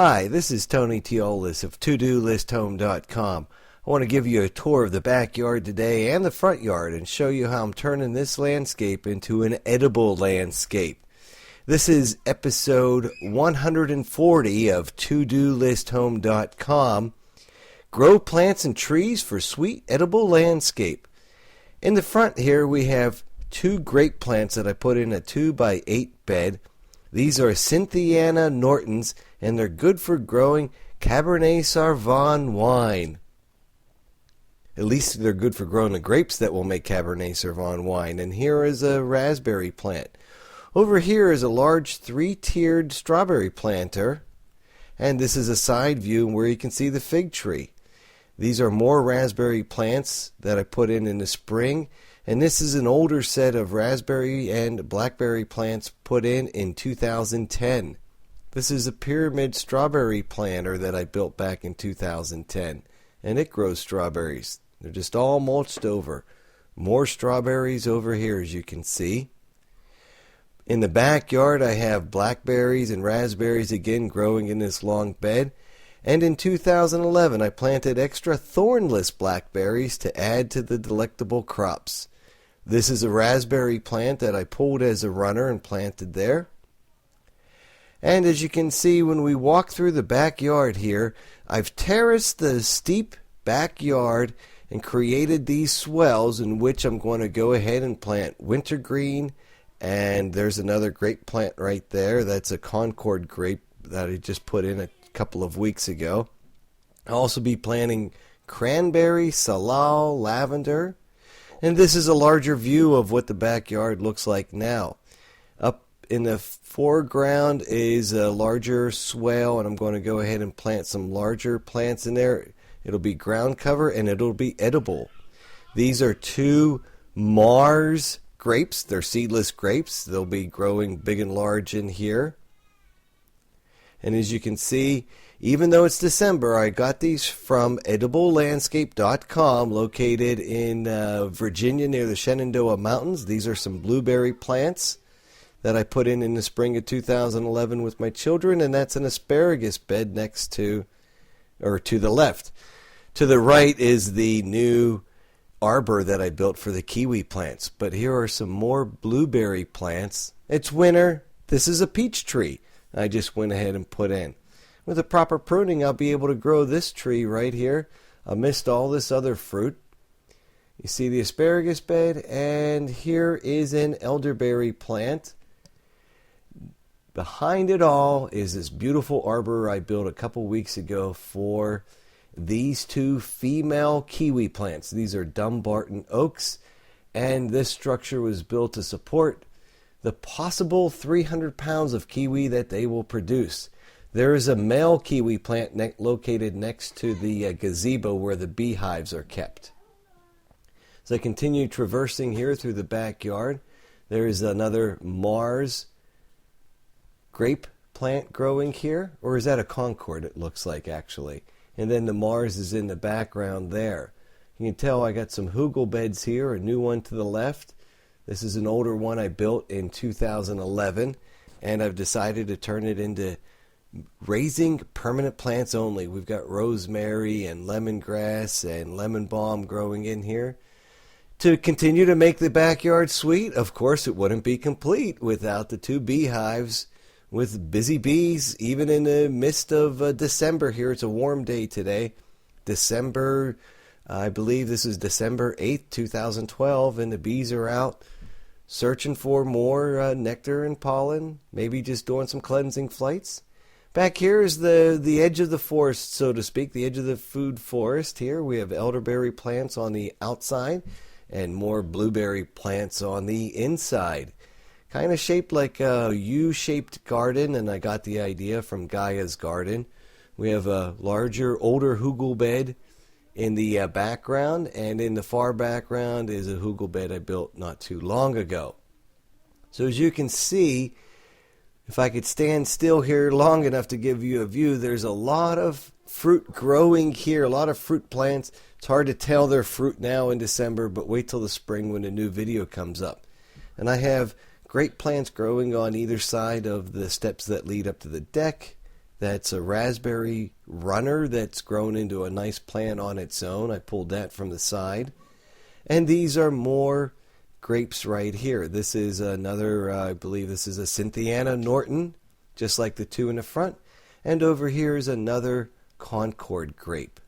Hi, this is Tony Teolis of ToDoListHome.com. I want to give you a tour of the backyard today and the front yard and show you how I'm turning this landscape into an edible landscape. This is episode 140 of ToDoListHome.com. Grow plants and trees for sweet edible landscape. In the front here we have two grape plants that I put in a 2x8 bed. These are Cynthiana Nortons, and they're good for growing Cabernet Sauvignon wine. At least they're good for growing the grapes that will make Cabernet Sauvignon wine. And here is a raspberry plant. Over here is a large three-tiered strawberry planter. And this is a side view where you can see the fig tree. These are more raspberry plants that I put in the spring. And this is an older set of raspberry and blackberry plants put in 2010. This is a pyramid strawberry planter that I built back in 2010. And it grows strawberries. They're just all mulched over. More strawberries over here, as you can see. In the backyard I have blackberries and raspberries again growing in this long bed. And in 2011 I planted extra thornless blackberries to add to the delectable crops. This is a raspberry plant that I pulled as a runner and planted there. And as you can see, when we walk through the backyard here, I've terraced the steep backyard and created these swells in which I'm going to go ahead and plant wintergreen. And there's another grape plant right there. That's a Concord grape that I just put in a couple of weeks ago. I'll also be planting cranberry, salal, lavender. And this is a larger view of what the backyard looks like now. Up in the foreground is a larger swale, and I'm going to go ahead and plant some larger plants in there. It'll be ground cover and it'll be edible. These are two Mars grapes. They're seedless grapes. They'll be growing big and large in here. And as you can see, even though it's December, I got these from ediblelandscape.com, located in Virginia near the Shenandoah Mountains. These are some blueberry plants that I put in the spring of 2011 with my children, and that's an asparagus bed next to, or to the left. To the right is the new arbor that I built for the kiwi plants. But here are some more blueberry plants. It's winter. This is a peach tree I just went ahead and put in. With the proper pruning, I'll be able to grow this tree right here amidst all this other fruit. You see the asparagus bed, and here is an elderberry plant. Behind it all is this beautiful arbor I built a couple weeks ago for these two female kiwi plants. These are Dumbarton oaks, and this structure was built to support the possible 300 pounds of kiwi that they will produce. There is a male kiwi plant located next to the gazebo where the beehives are kept. As I continue traversing here through the backyard, there is another Mars grape plant growing here. Or is that a Concord, it looks like, actually. And then the Mars is in the background there. You can tell I got some hugel beds here, a new one to the left. This is an older one I built in 2011, and I've decided to turn it into raising permanent plants only. We've got rosemary and lemongrass and lemon balm growing in here. To continue to make the backyard sweet, of course it wouldn't be complete without the two beehives with busy bees, even in the midst of December here. It's a warm day today. December, I believe this is December 8th, 2012, and the bees are out searching for more nectar and pollen, maybe just doing some cleansing flights. Back here is the edge of the forest, so to speak, the edge of the food forest here. We have elderberry plants on the outside and more blueberry plants on the inside. Kind of shaped like a U-shaped garden, and I got the idea from Gaia's Garden. We have a larger, older hugel bed in the background, and in the far background is a hugel bed I built not too long ago. So as you can see, if I could stand still here long enough to give you a view, there's a lot of fruit growing here, a lot of fruit plants. It's hard to tell their fruit now in December, but wait till the spring when a new video comes up. And I have great plants growing on either side of the steps that lead up to the deck, That's a raspberry runner that's grown into a nice plant on its own. I pulled that from the side. And these are more grapes right here. This is another, I believe this is a Cynthiana Norton, just like the two in the front. And over here is another Concord grape.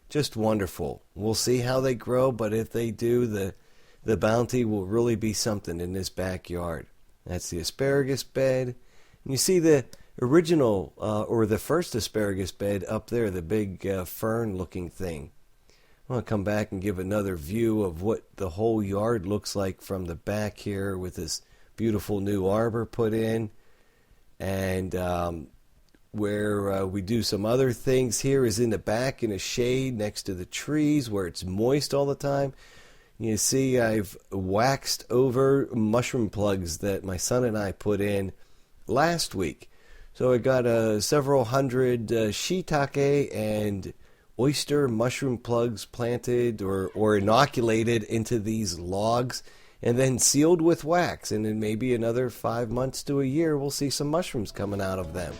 Just wonderful. We'll see how they grow, but if they do, the bounty will really be something in this backyard. That's the asparagus bed. And you see the original, or the first asparagus bed up there, the big fern-looking thing. I want to come back and give another view of what the whole yard looks like from the back here with this beautiful new arbor put in. And where we do some other things here is in the back in a shade next to the trees where it's moist all the time. You see I've waxed over mushroom plugs that my son and I put in last week. So I got several hundred shiitake and oyster mushroom plugs planted or inoculated into these logs and then sealed with wax. And in maybe another 5 months to a year, we'll see some mushrooms coming out of them.